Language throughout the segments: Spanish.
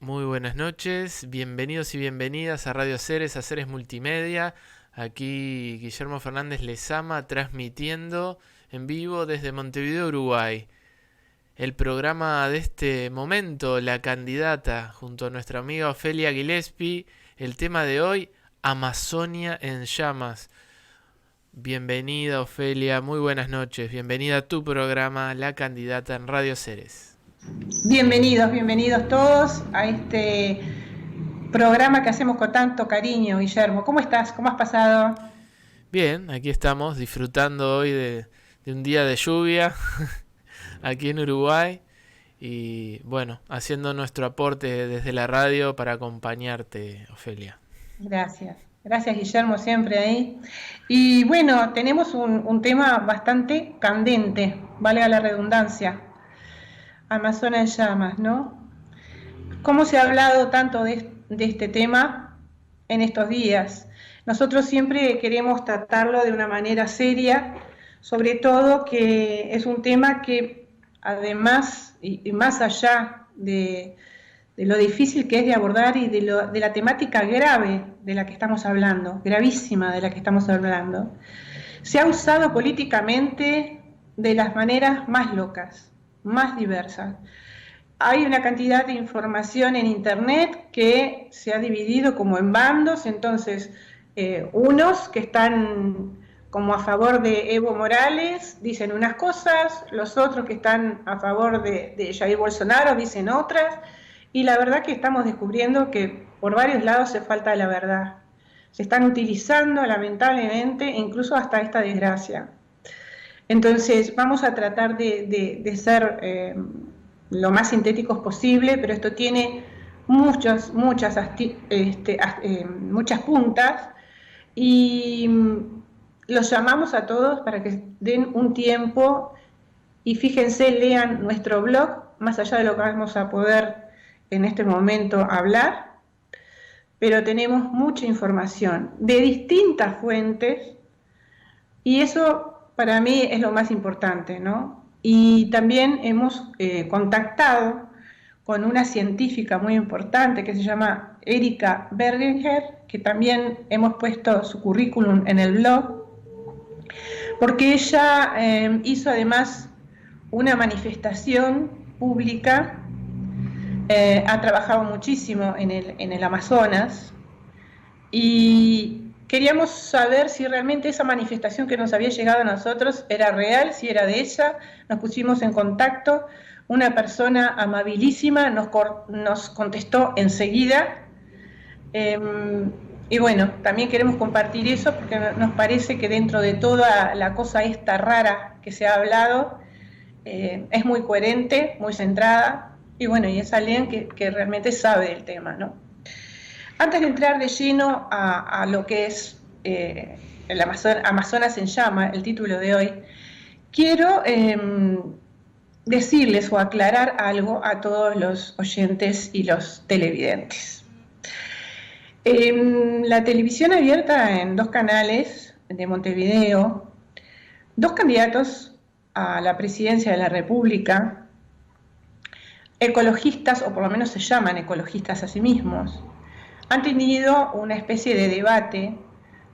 Muy buenas noches, bienvenidos y bienvenidas a Radio Ceres, a Ceres Multimedia. Aquí Guillermo Fernández les ama, transmitiendo en vivo desde Montevideo, Uruguay. El programa de este momento, La Candidata, junto a nuestra amiga Ofelia Gillespie. El tema de hoy, Amazonia en llamas. Bienvenida Ofelia, muy buenas noches. Bienvenida a tu programa, La Candidata en Radio Ceres. Bienvenidos todos a este programa que hacemos con tanto cariño, Guillermo. ¿Cómo estás? ¿Cómo has pasado? Bien, aquí estamos disfrutando hoy de un día de lluvia aquí en Uruguay y bueno, haciendo nuestro aporte desde la radio para acompañarte, Ofelia. Gracias Guillermo, siempre ahí. Y bueno, tenemos un tema bastante candente, valga la redundancia. Amazonia en llamas, ¿no? ¿Cómo se ha hablado tanto de este tema en estos días? Nosotros siempre queremos tratarlo de una manera seria, sobre todo que es un tema que además y más allá de lo difícil que es de abordar y de la temática grave de la que estamos hablando, gravísima de la que estamos hablando, se ha usado políticamente de las maneras más locas, más diversas. Hay una cantidad de información en internet que se ha dividido como en bandos, entonces unos que están como a favor de Evo Morales dicen unas cosas, los otros que están a favor de Jair Bolsonaro dicen otras, y la verdad que estamos descubriendo que por varios lados se falta la verdad. Se están utilizando lamentablemente incluso hasta esta desgracia. Entonces vamos a tratar de ser lo más sintéticos posible, pero esto tiene muchas puntas y los llamamos a todos para que den un tiempo y fíjense, lean nuestro blog, más allá de lo que vamos a poder en este momento hablar, pero tenemos mucha información de distintas fuentes y eso para mí es lo más importante, ¿no? Y también hemos contactado con una científica muy importante que se llama Erika Berginger, que también hemos puesto su currículum en el blog, porque ella hizo además una manifestación pública, ha trabajado muchísimo en el Amazonas y queríamos saber si realmente esa manifestación que nos había llegado a nosotros era real, si era de ella. Nos pusimos en contacto, una persona amabilísima nos contestó enseguida. Y bueno, también queremos compartir eso porque nos parece que dentro de toda la cosa esta rara que se ha hablado, es muy coherente, muy centrada, y bueno, y es alguien que realmente sabe del tema, ¿no? Antes de entrar de lleno a lo que es el Amazonas en llama, el título de hoy, quiero decirles o aclarar algo a todos los oyentes y los televidentes. En la televisión abierta en 2 canales de Montevideo, 2 candidatos a la presidencia de la República, ecologistas, o por lo menos se llaman ecologistas a sí mismos, han tenido una especie de debate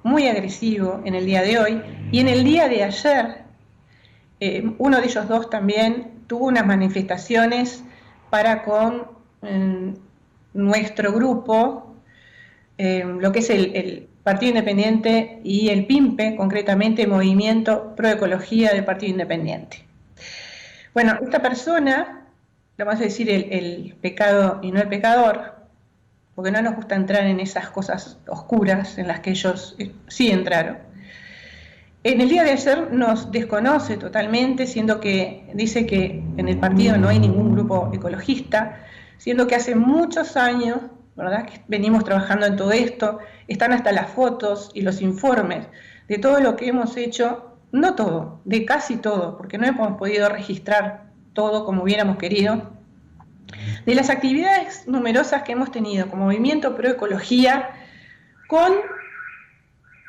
muy agresivo en el día de hoy, y en el día de ayer uno de ellos 2 también tuvo unas manifestaciones para con nuestro grupo, lo que es el Partido Independiente y el PIMPE, concretamente Movimiento Pro Ecología del Partido Independiente. Bueno, esta persona, le vamos a decir el pecado y no el pecador, porque no nos gusta entrar en esas cosas oscuras en las que ellos sí entraron. En el día de ayer nos desconoce totalmente, siendo que dice que en el partido no hay ningún grupo ecologista, siendo que hace muchos años, ¿verdad?, que venimos trabajando en todo esto, están hasta las fotos y los informes de todo lo que hemos hecho, no todo, de casi todo, porque no hemos podido registrar todo como hubiéramos querido, de las actividades numerosas que hemos tenido como Movimiento Pro Ecología, con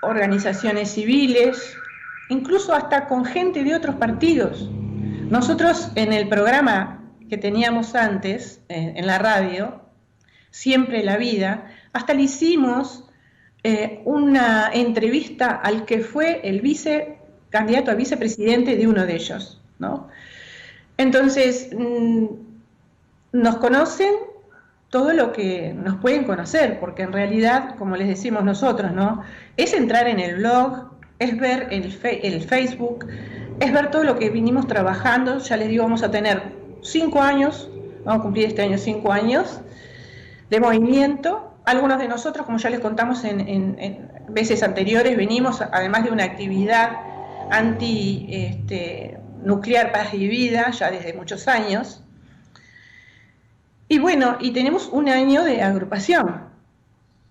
organizaciones civiles, incluso hasta con gente de otros partidos. Nosotros en el programa que teníamos antes, en la radio, Siempre la Vida. Hasta le hicimos una entrevista al que fue el candidato a vicepresidente de uno de ellos, ¿no? Entonces, nos conocen todo lo que nos pueden conocer, porque en realidad, como les decimos nosotros, ¿no? Es entrar en el blog, es ver el Facebook, es ver todo lo que vinimos trabajando. Ya les digo, vamos a tener 5 años, vamos a cumplir este año 5 años de movimiento. Algunos de nosotros, como ya les contamos en veces anteriores, venimos, además de una actividad anti-nuclear, paz y vida, ya desde muchos años. Y bueno, y tenemos un año de agrupación.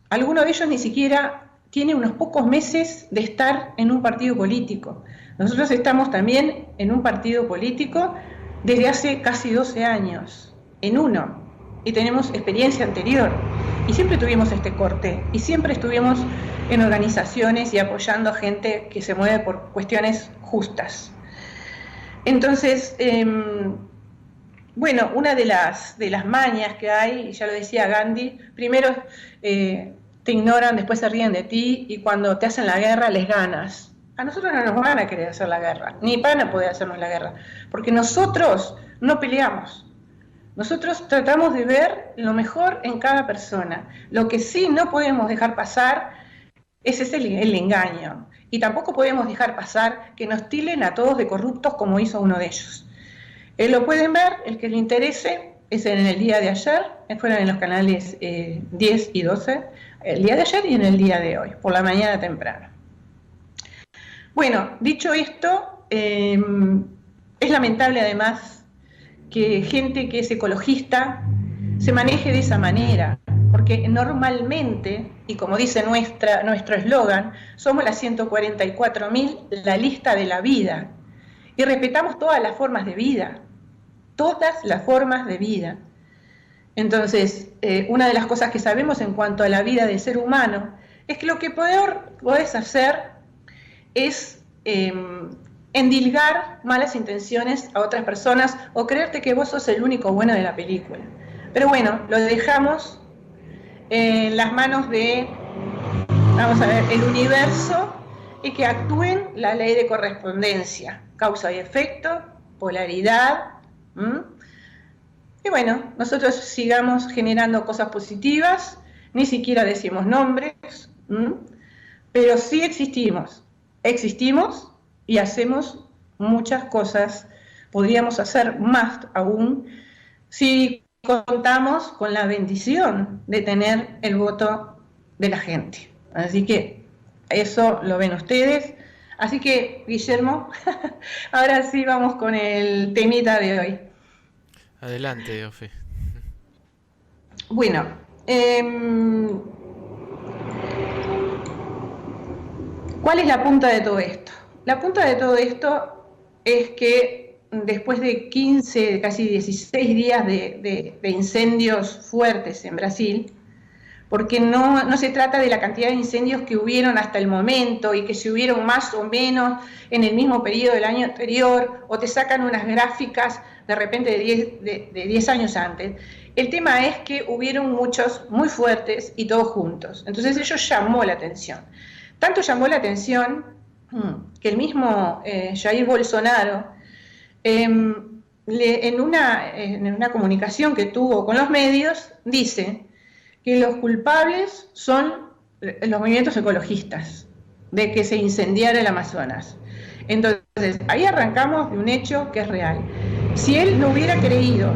Algunos de ellos ni siquiera tienen unos pocos meses de estar en un partido político. Nosotros estamos también en un partido político desde hace casi 12 años, en uno, y tenemos experiencia anterior. Y siempre tuvimos este corte, y siempre estuvimos en organizaciones y apoyando a gente que se mueve por cuestiones justas. Entonces, bueno, una de las mañas que hay, y ya lo decía Gandhi, primero te ignoran, después se ríen de ti, y cuando te hacen la guerra les ganas. A nosotros no nos van a querer hacer la guerra, ni van a poder hacernos la guerra, porque nosotros no peleamos. Nosotros tratamos de ver lo mejor en cada persona. Lo que sí no podemos dejar pasar es el engaño. Y tampoco podemos dejar pasar que nos tilden a todos de corruptos como hizo uno de ellos. Lo pueden ver, el que le interese, es en el día de ayer, fueron en los canales 10 y 12, el día de ayer y en el día de hoy, por la mañana temprano. Bueno, dicho esto, es lamentable además que gente que es ecologista se maneje de esa manera, porque normalmente, y como dice nuestro eslogan, somos las 144.000, la lista de la vida, y respetamos todas las formas de vida, todas las formas de vida. Entonces, una de las cosas que sabemos en cuanto a la vida del ser humano es que lo que peor podés hacer es endilgar malas intenciones a otras personas o creerte que vos sos el único bueno de la película. Pero bueno, lo dejamos en las manos de, vamos a ver, el universo, y que actúen la ley de correspondencia, causa y efecto, polaridad. Y bueno, nosotros sigamos generando cosas positivas, ni siquiera decimos nombres, pero sí existimos y hacemos muchas cosas. Podríamos hacer más aún si contamos con la bendición de tener el voto de la gente. Así que eso lo ven ustedes. Así que, Guillermo, ahora sí vamos con el temita de hoy. Adelante, Ofe. Bueno, ¿cuál es la punta de todo esto? La punta de todo esto es que después de 15, casi 16 días de incendios fuertes en Brasil, porque no se trata de la cantidad de incendios que hubieron hasta el momento y que se hubieron más o menos en el mismo periodo del año anterior, o te sacan unas gráficas de repente de 10 años antes. El tema es que hubieron muchos muy fuertes y todos juntos. Entonces eso llamó la atención. Tanto llamó la atención que el mismo Jair Bolsonaro, en una comunicación que tuvo con los medios, dice que los culpables son los movimientos ecologistas de que se incendiara el Amazonas. Entonces, ahí arrancamos de un hecho que es real. Si él no hubiera creído,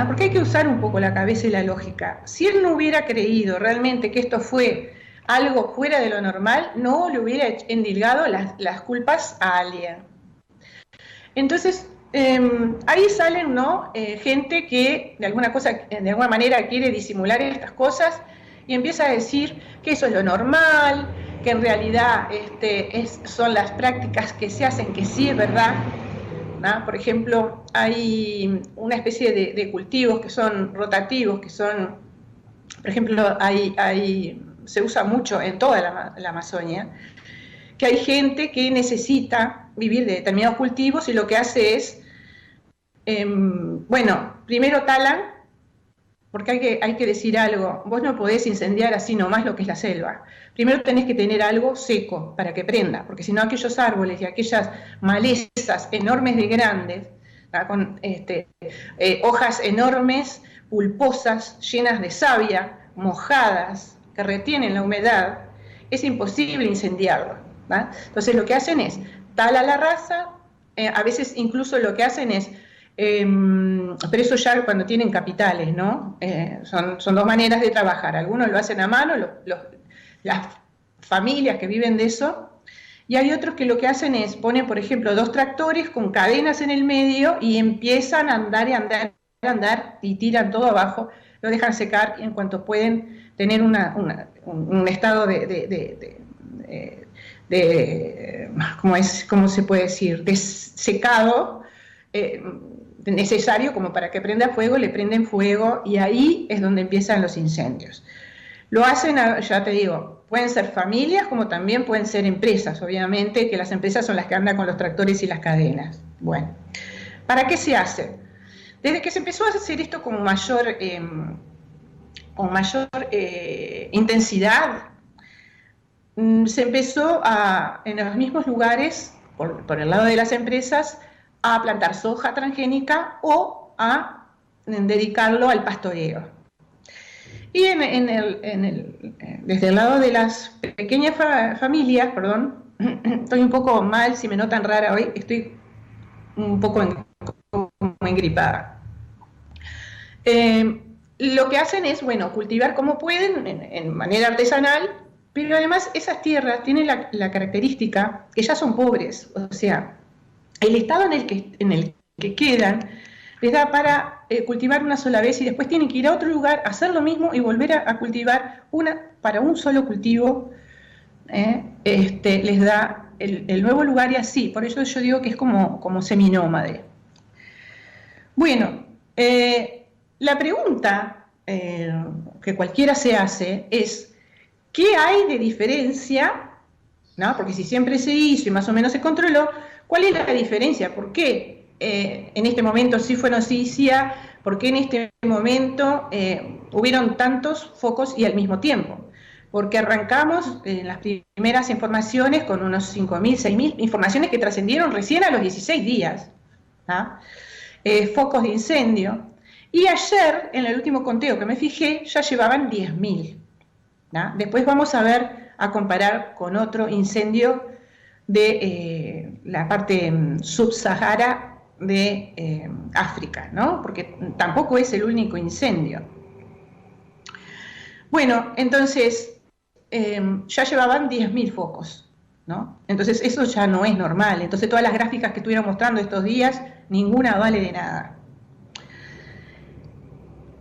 porque hay que usar un poco la cabeza y la lógica, si él no hubiera creído realmente que esto fue algo fuera de lo normal, no le hubiera endilgado las culpas a alguien. Entonces, ahí salen, ¿no? Gente que de alguna manera quiere disimular estas cosas y empieza a decir que eso es lo normal, que en realidad son las prácticas que se hacen, que sí es verdad, ¿no? Por ejemplo, hay una especie de cultivos que son rotativos, que son, por ejemplo, se usa mucho en toda la Amazonia, que hay gente que necesita vivir de determinados cultivos y lo que hace es, primero talan porque hay que decir algo. Vos no podés incendiar así nomás lo que es la selva. Primero tenés que tener algo seco para que prenda, porque si no aquellos árboles y aquellas malezas enormes de grandes, con hojas enormes, pulposas, llenas de savia, mojadas, que retienen la humedad, es imposible incendiarlo. Entonces lo que hacen es talar la raza, a veces incluso lo que hacen es, pero eso ya cuando tienen capitales, ¿no? Son dos maneras de trabajar. Algunos lo hacen a mano, las familias que viven de eso, y hay otros que lo que hacen es ponen, por ejemplo, 2 tractores con cadenas en el medio y empiezan a andar y andar y andar y tiran todo abajo, lo dejan secar y en cuanto pueden tener un estado ¿cómo se puede decir? De secado necesario como para que prenda fuego, le prenden fuego y ahí es donde empiezan los incendios. Lo hacen, ya te digo, pueden ser familias como también pueden ser empresas, obviamente, que las empresas son las que andan con los tractores y las cadenas. Bueno, ¿para qué se hace? Desde que se empezó a hacer esto con mayor intensidad, se empezó en los mismos lugares, por el lado de las empresas, a plantar soja transgénica o a dedicarlo al pastoreo. Y desde el lado de las pequeñas familias, perdón, estoy un poco mal, si me notan rara hoy, estoy un poco engripada. Lo que hacen es, bueno, cultivar como pueden, en manera artesanal, pero además esas tierras tienen la característica que ya son pobres, o sea, el estado en el que quedan les da para cultivar una sola vez y después tienen que ir a otro lugar, hacer lo mismo y volver a cultivar para un solo cultivo, les da el nuevo lugar y así, por eso yo digo que es como seminómade. Bueno, la pregunta que cualquiera se hace es, ¿qué hay de diferencia? ¿No? Porque si siempre se hizo y más o menos se controló, ¿cuál es la diferencia? ¿Por qué en este momento sí fue noticia? ¿Por qué en este momento hubieron tantos focos y al mismo tiempo? Porque arrancamos en las primeras informaciones con unos 5.000, 6.000 informaciones que trascendieron recién a los 16 días, focos de incendio, y ayer, en el último conteo que me fijé, ya llevaban 10.000. Después vamos a comparar con otro incendio de la parte subsahara de África, ¿no? Porque tampoco es el único incendio. Bueno, entonces ya llevaban 10.000 focos, ¿no? Entonces eso ya no es normal. Entonces todas las gráficas que estuvieron mostrando estos días, ninguna vale de nada.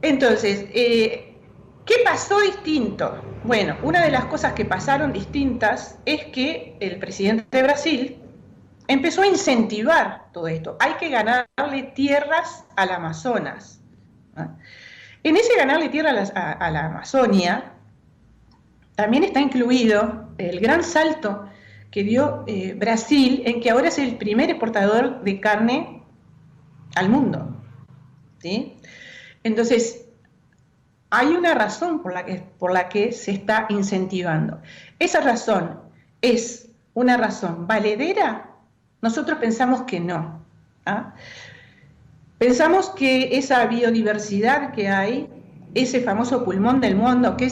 Entonces, ¿qué pasó distinto? Bueno, una de las cosas que pasaron distintas es que el presidente de Brasil empezó a incentivar todo esto. Hay que ganarle tierras al Amazonas. En ese ganarle tierras a la Amazonia también está incluido el gran salto que dio Brasil, en que ahora es el primer exportador de carne al mundo, ¿sí? Entonces, hay una razón por la que se está incentivando. Esa razón es una razón valedera. Nosotros pensamos que no. Pensamos que esa biodiversidad que hay, ese famoso pulmón del mundo, que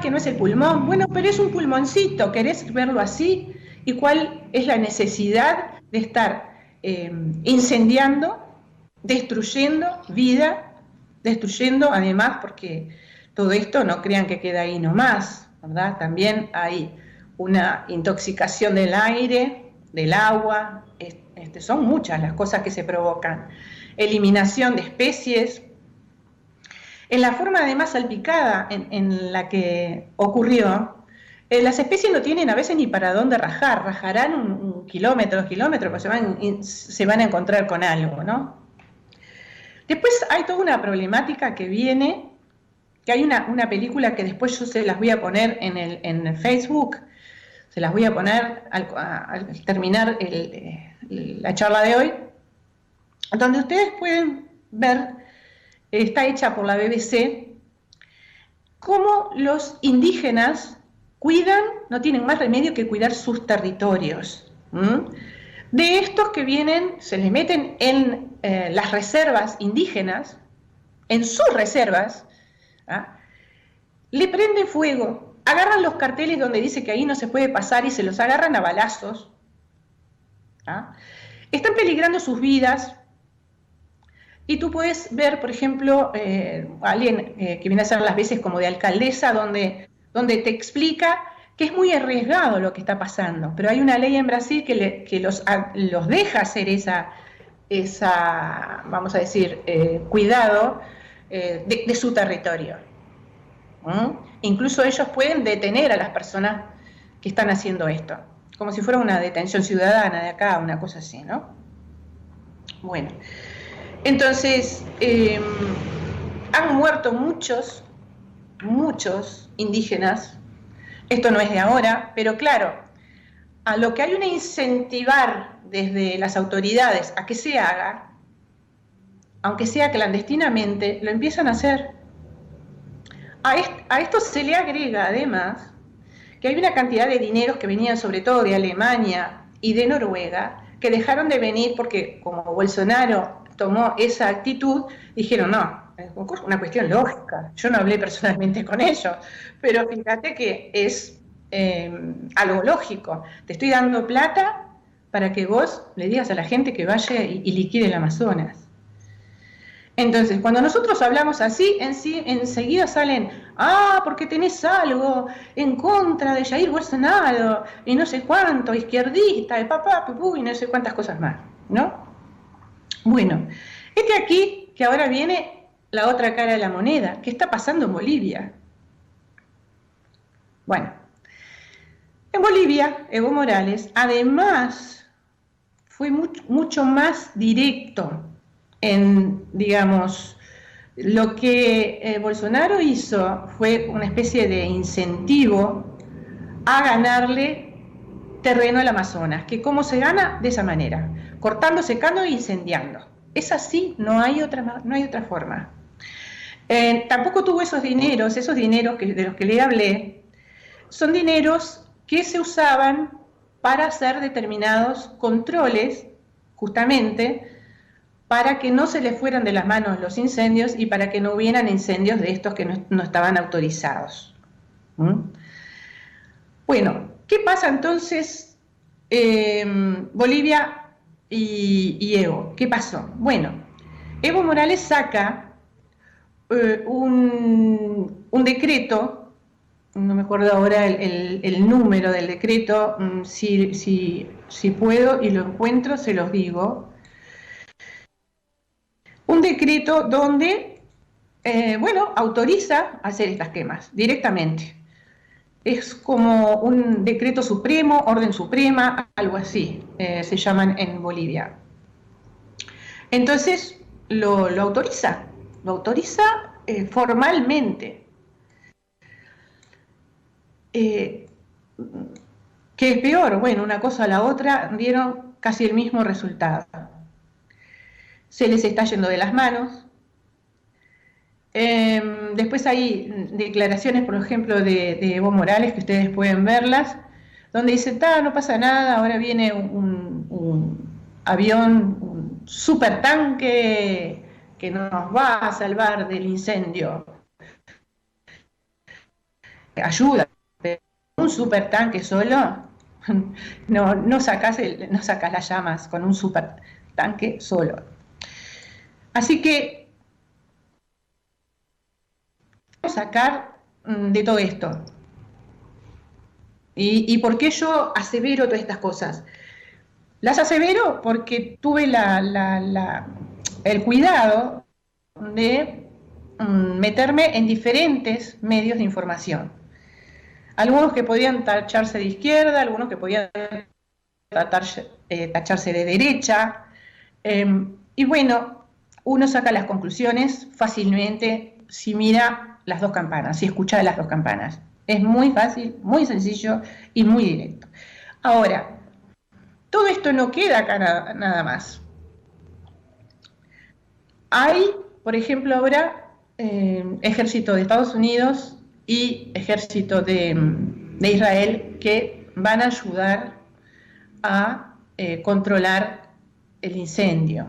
no es el pulmón, bueno, pero es un pulmoncito, ¿querés verlo así? ¿Y cuál es la necesidad de estar incendiando, destruyendo vida, destruyendo además, porque todo esto no crean que queda ahí nomás, ¿verdad? También hay una intoxicación del aire, del agua, son muchas las cosas que se provocan. Eliminación de especies. En la forma además salpicada en la que ocurrió, las especies no tienen a veces ni para dónde rajar, rajarán un kilómetro, 2 kilómetros, pero se van a encontrar con algo, ¿no? Después hay toda una problemática que viene, que hay una película que después yo se las voy a poner en el Facebook, se las voy a poner al terminar la charla de hoy, donde ustedes pueden ver, está hecha por la BBC, cómo los indígenas cuidan, no tienen más remedio que cuidar sus territorios. De estos que vienen, se les meten en las reservas indígenas, en sus reservas, ¿ah? Le prenden fuego, agarran los carteles donde dice que ahí no se puede pasar y se los agarran a balazos. ¿Ah? Están peligrando sus vidas. Y tú puedes ver, por ejemplo, alguien que viene a hacer las veces como de alcaldesa, donde te explica que es muy arriesgado lo que está pasando, pero hay una ley en Brasil que los deja hacer esa vamos a decir, cuidado de su territorio. Incluso ellos pueden detener a las personas que están haciendo esto, como si fuera una detención ciudadana de acá, una cosa así, ¿no? Bueno, entonces han muerto muchos indígenas. Esto no es de ahora, pero claro, a lo que hay que incentivar desde las autoridades a que se haga, aunque sea clandestinamente, lo empiezan a hacer. A esto se le agrega además que hay una cantidad de dineros que venían sobre todo de Alemania y de Noruega, que dejaron de venir porque como Bolsonaro tomó esa actitud, dijeron no, es una cuestión lógica. Yo no hablé personalmente con ellos, pero fíjate que es algo lógico. Te estoy dando plata para que vos le digas a la gente que vaya y liquide el Amazonas. Entonces, cuando nosotros hablamos así, enseguida salen, porque tenés algo en contra de Jair Bolsonaro, y no sé cuánto, izquierdista, de papá, pupú, y no sé cuántas cosas más, ¿no? Bueno, aquí, que ahora viene la otra cara de la moneda, ¿qué está pasando en Bolivia? Bueno, en Bolivia, Evo Morales, además, fue mucho más directo en, digamos, lo que Bolsonaro hizo fue una especie de incentivo a ganarle terreno al Amazonas, que cómo se gana de esa manera, cortando, secando e incendiando. Es así, no hay otra forma. Tampoco tuvo esos dineros de los que le hablé, son dineros que se usaban para hacer determinados controles, justamente, para que no se les fueran de las manos los incendios y para que no hubieran incendios de estos que no estaban autorizados. Bueno, ¿qué pasa entonces Bolivia y Evo? ¿Qué pasó? Bueno, Evo Morales saca un decreto, no me acuerdo ahora el número del decreto, si puedo y lo encuentro se los digo. Un decreto donde, autoriza hacer estas quemas directamente. Es como un decreto supremo, orden suprema, algo así, se llaman en Bolivia. Entonces, lo autoriza formalmente. ¿Qué es peor? Bueno, una cosa a la otra dieron casi el mismo resultado. Se les está yendo de las manos. Después hay declaraciones, por ejemplo, de Evo Morales, que ustedes pueden verlas, donde dice, no pasa nada, ahora viene un avión, un supertanque que nos va a salvar del incendio. Ayuda, pero un supertanque solo, no sacas las llamas con un supertanque solo. Así que vamos a sacar de todo esto. ¿Y por qué yo asevero todas estas cosas? Las asevero porque tuve el cuidado de meterme en diferentes medios de información. Algunos que podían tacharse de izquierda, algunos que podían tacharse de derecha. Y bueno, uno saca las conclusiones fácilmente si mira las dos campanas, si escucha las dos campanas. Es muy fácil, muy sencillo y muy directo. Ahora, todo esto no queda acá nada más. Hay, por ejemplo, ahora, ejército de Estados Unidos y ejército de Israel que van a ayudar a controlar el incendio.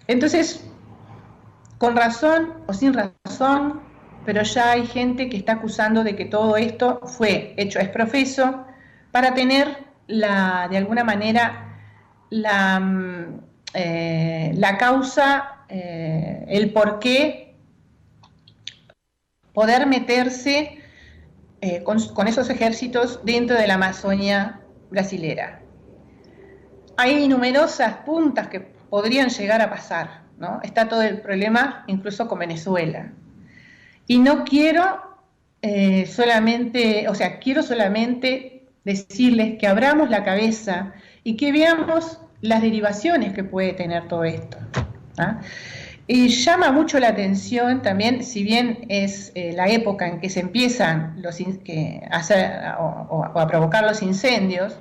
Entonces, con razón o sin razón, pero ya hay gente que está acusando de que todo esto fue hecho ex profeso para tener de alguna manera la causa, el por qué poder meterse con esos ejércitos dentro de la Amazonia brasilera. Hay numerosas puntas que podrían llegar a pasar, ¿no? Está todo el problema incluso con Venezuela. Y no quiero quiero solamente decirles que abramos la cabeza y que veamos las derivaciones que puede tener todo esto, ¿ah? Y llama mucho la atención también, si bien es la época en que se empiezan a provocar los incendios,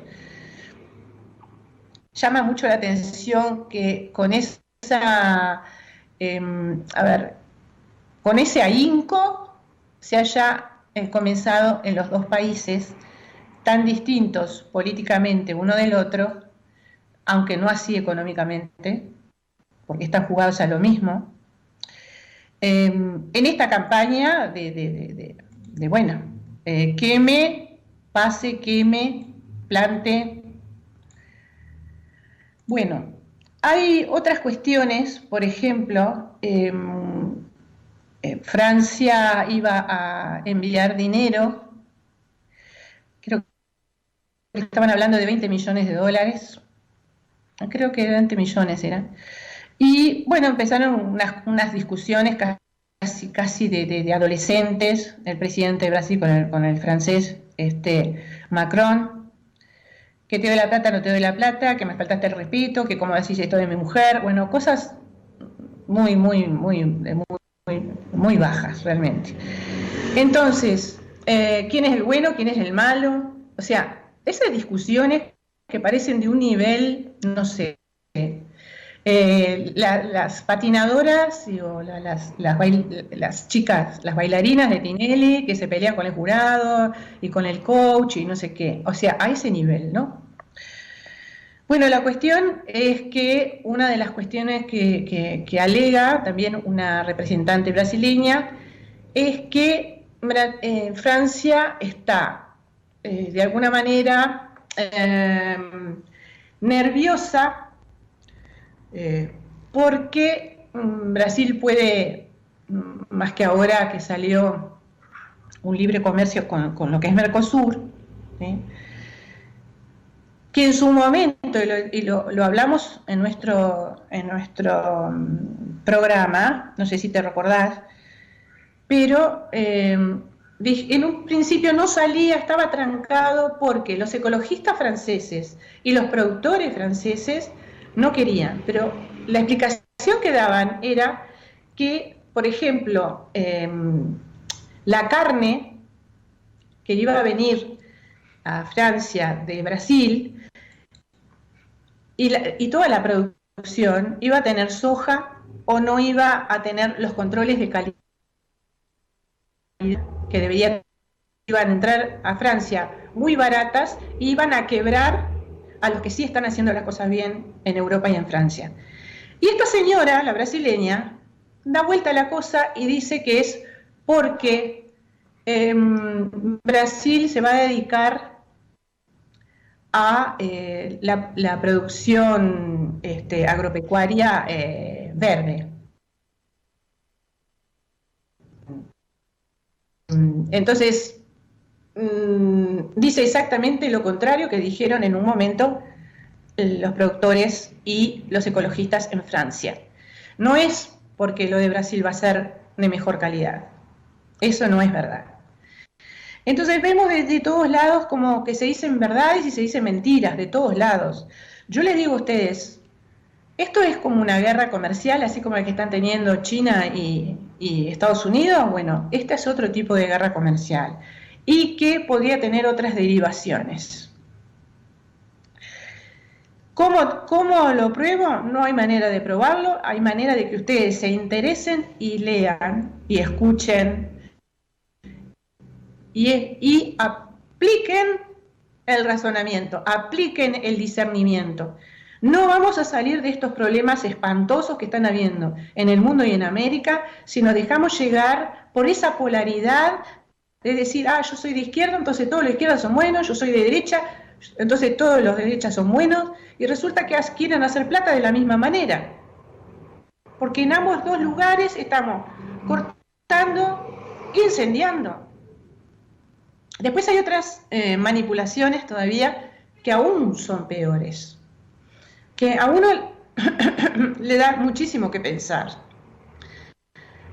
llama mucho la atención que con con ese ahínco se haya comenzado en los dos países tan distintos políticamente uno del otro, aunque no así económicamente, porque están jugados a lo mismo, en esta campaña queme, pase, queme, plante. Bueno, hay otras cuestiones, por ejemplo, Francia iba a enviar dinero, creo que estaban hablando de 20 millones de dólares, creo que 20 millones eran, y bueno, empezaron unas discusiones casi de adolescentes, el presidente de Brasil con el francés Macron, que te doy la plata, no te doy la plata, que me faltaste el respeto, que como decís esto de mi mujer, bueno, cosas muy bajas realmente. Entonces, ¿quién es el bueno, quién es el malo? O sea, esas discusiones que parecen de un nivel, no sé, las patinadoras o las chicas, las bailarinas de Tinelli que se pelean con el jurado y con el coach y no sé qué, o sea, a ese nivel, ¿no? Bueno, la cuestión es que una de las cuestiones que alega también una representante brasileña es que Francia está de alguna manera nerviosa porque Brasil puede, más que ahora que salió un libre comercio con lo que es Mercosur, ¿sí?, que en su momento, y lo hablamos en nuestro programa, no sé si te recordás, pero en un principio no salía, estaba trancado porque los ecologistas franceses y los productores franceses no querían, pero la explicación que daban era que, por ejemplo, la carne que iba a venir a Francia de Brasil y toda la producción iba a tener soja o no iba a tener los controles de calidad que iban a entrar a Francia muy baratas y iban a quebrar a los que sí están haciendo las cosas bien en Europa y en Francia. Y esta señora, la brasileña, da vuelta a la cosa y dice que es porque Brasil se va a dedicar a la producción agropecuaria verde. Entonces, dice exactamente lo contrario que dijeron en un momento los productores y los ecologistas en Francia. No es porque lo de Brasil va a ser de mejor calidad. Eso no es verdad. Entonces vemos desde todos lados como que se dicen verdades y se dicen mentiras, de todos lados. Yo les digo a ustedes, esto es como una guerra comercial, así como la que están teniendo China y Estados Unidos. Bueno, este es otro tipo de guerra comercial y que podría tener otras derivaciones. ¿Cómo lo pruebo? No hay manera de probarlo, hay manera de que ustedes se interesen y lean y escuchen y apliquen el razonamiento, apliquen el discernimiento. No vamos a salir de estos problemas espantosos que están habiendo en el mundo y en América si nos dejamos llegar por esa polaridad de decir, yo soy de izquierda, entonces todos los de izquierda son buenos, yo soy de derecha, entonces todos los de derecha son buenos, y resulta que quieren hacer plata de la misma manera. Porque en ambos dos lugares estamos cortando, incendiando. Después hay otras manipulaciones todavía que aún son peores, que a uno le da muchísimo que pensar.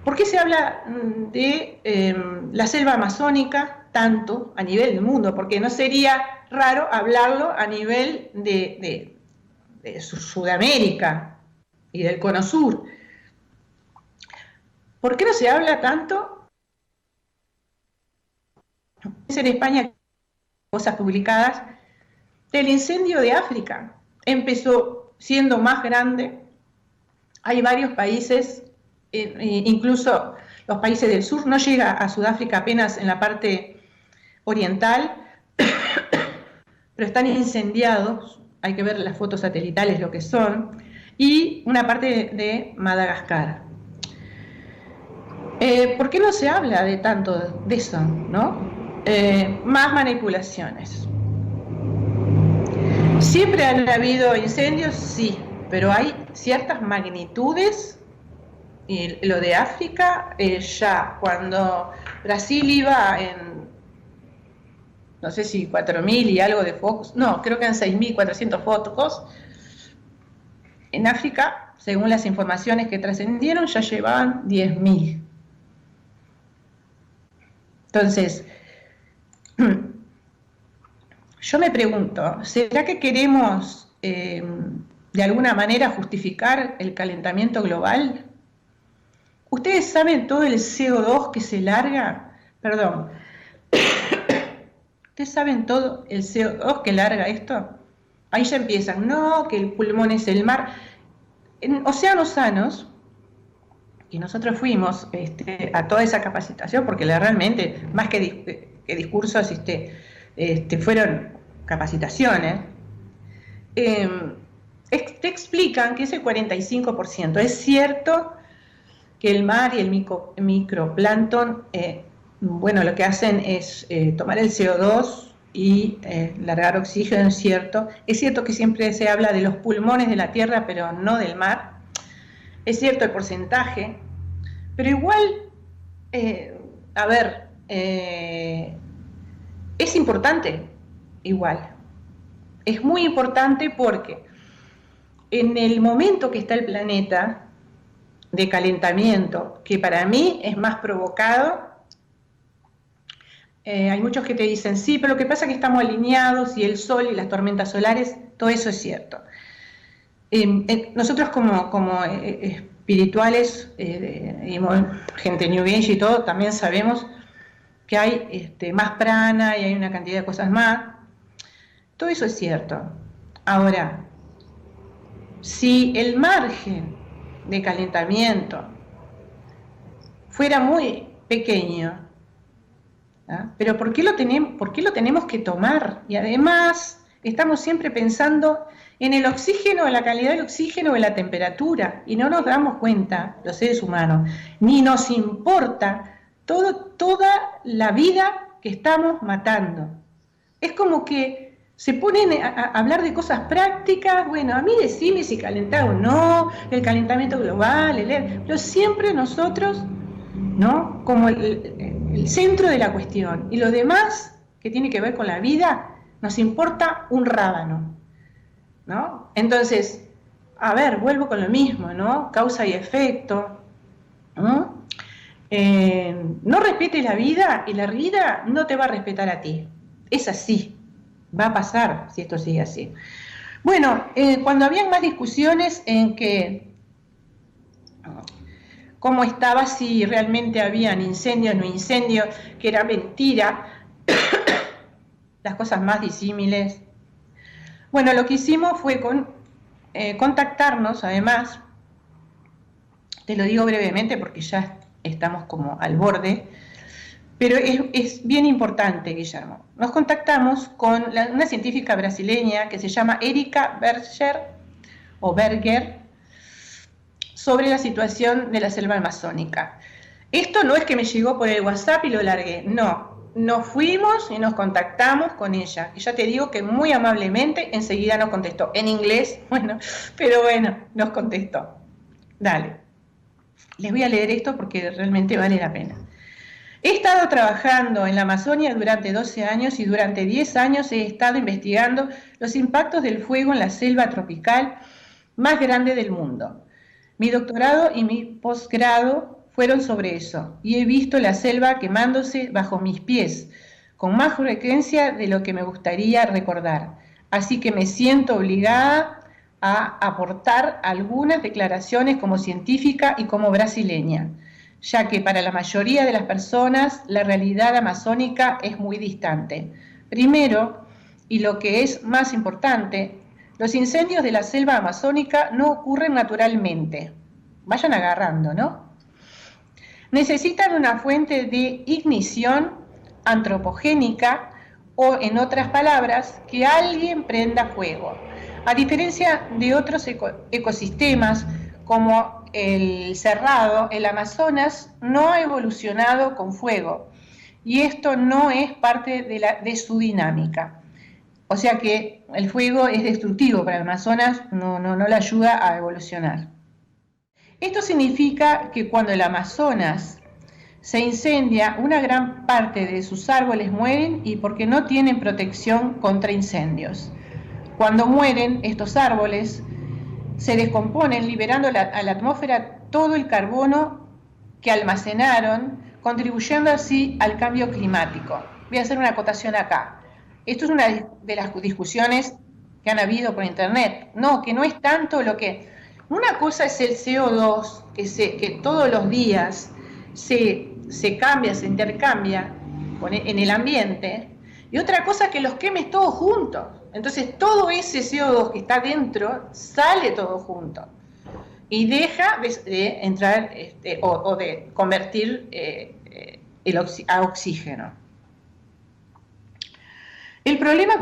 ¿Por qué se habla de la selva amazónica tanto a nivel del mundo? Porque no sería raro hablarlo a nivel de Sudamérica y del Cono Sur. ¿Por qué no se habla tanto? En España, cosas publicadas, del incendio de África. Empezó siendo más grande. Hay varios países, incluso los países del sur, no llega a Sudáfrica apenas en la parte oriental, pero están incendiados, hay que ver las fotos satelitales lo que son, y una parte de Madagascar. ¿Por qué no se habla de tanto de eso, no? Más manipulaciones. ¿Siempre han habido incendios? Sí, pero hay ciertas magnitudes, y lo de África, ya cuando Brasil iba en, no sé si 4.000 y algo de focos, no, creo que en 6.400 focos, en África, según las informaciones que trascendieron, ya llevaban 10.000. Entonces, yo me pregunto, ¿será que queremos de alguna manera justificar el calentamiento global? ¿Ustedes saben todo el CO2 que se larga? Perdón. ¿Ustedes saben todo el CO2 que larga esto? Ahí ya empiezan, no, que el pulmón es el mar. En océanos sanos, y nosotros fuimos a toda esa capacitación, porque realmente, más que discursos, fueron capacitaciones, te explican que ese 45%. Es cierto que el mar y el microplancton, bueno, lo que hacen es tomar el CO2 y largar oxígeno, es cierto. Es cierto que siempre se habla de los pulmones de la tierra, pero no del mar. Es cierto el porcentaje, pero igual, es importante, igual. Es muy importante porque en el momento que está el planeta de calentamiento, que para mí es más provocado, hay muchos que te dicen, sí, pero lo que pasa es que estamos alineados y el sol y las tormentas solares, todo eso es cierto. Nosotros como espirituales, gente New Age y todo, también sabemos que hay más prana y hay una cantidad de cosas más. Todo eso es cierto. Ahora, si el margen de calentamiento fuera muy pequeño, pero ¿por qué lo tenemos que tomar? Y además estamos siempre pensando en el oxígeno, en la calidad del oxígeno, en la temperatura, y no nos damos cuenta, los seres humanos, ni nos importa toda la vida que estamos matando. Es como que se ponen a hablar de cosas prácticas, bueno, a mí decime si calentar o no, el calentamiento global, pero siempre nosotros, ¿no? Como el centro de la cuestión, y lo demás que tiene que ver con la vida, nos importa un rábano, ¿no? Entonces, vuelvo con lo mismo, ¿no? Causa y efecto, ¿no? No respetes la vida y la vida no te va a respetar a ti. Es así, va a pasar si esto sigue así. Bueno, cuando habían más discusiones en que cómo estaba, si realmente habían incendios, no incendios, que era mentira, las cosas más disímiles. Bueno, lo que hicimos fue contactarnos, además, te lo digo brevemente porque ya estamos como al borde, pero es bien importante, Guillermo. Nos contactamos con una científica brasileña que se llama Erika Berger, sobre la situación de la selva amazónica. Esto no es que me llegó por el WhatsApp y lo largué, no. Nos fuimos y nos contactamos con ella. Y ya te digo que muy amablemente enseguida nos contestó. En inglés, bueno, pero bueno, nos contestó. Dale. Les voy a leer esto porque realmente vale la pena. He estado trabajando en la Amazonia durante 12 años y durante 10 años he estado investigando los impactos del fuego en la selva tropical más grande del mundo. Mi doctorado y mi posgrado fueron sobre eso y he visto la selva quemándose bajo mis pies con más frecuencia de lo que me gustaría recordar. Así que me siento obligada a aportar algunas declaraciones como científica y como brasileña, ya que para la mayoría de las personas la realidad amazónica es muy distante. Primero, y lo que es más importante, los incendios de la selva amazónica no ocurren naturalmente. Vayan agarrando, ¿no? Necesitan una fuente de ignición antropogénica o, en otras palabras, que alguien prenda fuego. A diferencia de otros ecosistemas como el cerrado, el Amazonas no ha evolucionado con fuego y esto no es parte de su dinámica. O sea que el fuego es destructivo para el Amazonas, no le ayuda a evolucionar. Esto significa que cuando el Amazonas se incendia, una gran parte de sus árboles mueren y porque no tienen protección contra incendios. Cuando mueren, estos árboles se descomponen liberando a la atmósfera todo el carbono que almacenaron, contribuyendo así al cambio climático. Voy a hacer una acotación acá. Esto es una de las discusiones que han habido por internet. No, que no es tanto lo que... Una cosa es el CO2, que todos los días se cambia, se intercambia en el ambiente, y otra cosa es que los quemes todos juntos. Entonces todo ese CO2 que está dentro sale todo junto y deja de entrar o de convertir a oxígeno. El problema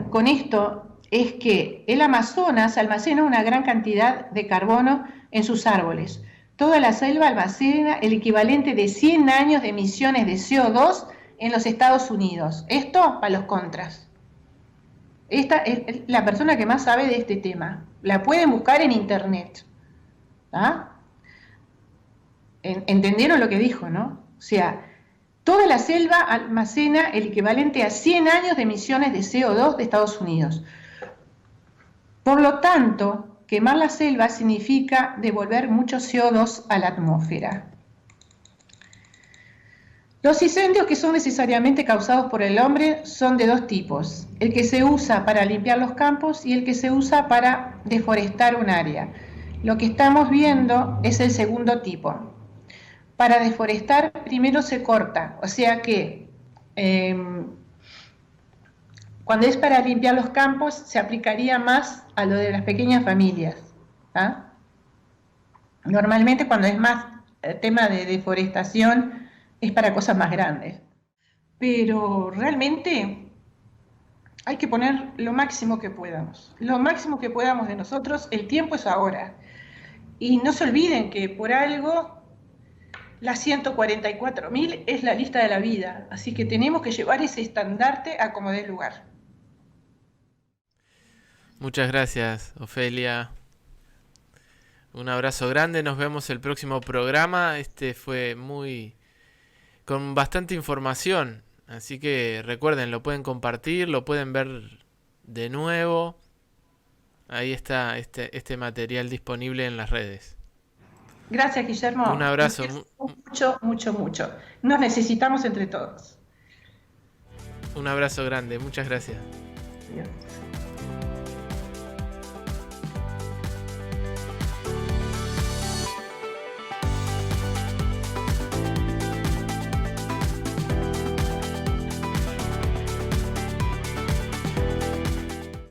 con esto es que el Amazonas almacena una gran cantidad de carbono en sus árboles. Toda la selva almacena el equivalente de 100 años de emisiones de CO2 en los Estados Unidos. Esto para los contras. Esta es la persona que más sabe de este tema. La pueden buscar en internet. ¿Ah? ¿Entendieron lo que dijo, no? O sea, toda la selva almacena el equivalente a 100 años de emisiones de CO2 de Estados Unidos. Por lo tanto, quemar la selva significa devolver mucho CO2 a la atmósfera. Los incendios que son necesariamente causados por el hombre son de dos tipos: el que se usa para limpiar los campos y el que se usa para deforestar un área. Lo que estamos viendo es el segundo tipo. Para deforestar primero se corta, o sea que cuando es para limpiar los campos se aplicaría más a lo de las pequeñas familias. ¿Ah? Normalmente cuando es más tema de deforestación es para cosas más grandes. Pero realmente hay que poner lo máximo que podamos. Lo máximo que podamos de nosotros, el tiempo es ahora. Y no se olviden que por algo las 144.000 es la lista de la vida. Así que tenemos que llevar ese estandarte a como dé lugar. Muchas gracias, Ofelia. Un abrazo grande, nos vemos el próximo programa. Este fue con bastante información, así que recuerden, lo pueden compartir, lo pueden ver de nuevo. Ahí está este material disponible en las redes. Gracias, Guillermo. Un abrazo. Mucho. Nos necesitamos entre todos. Un abrazo grande, muchas gracias. Adiós.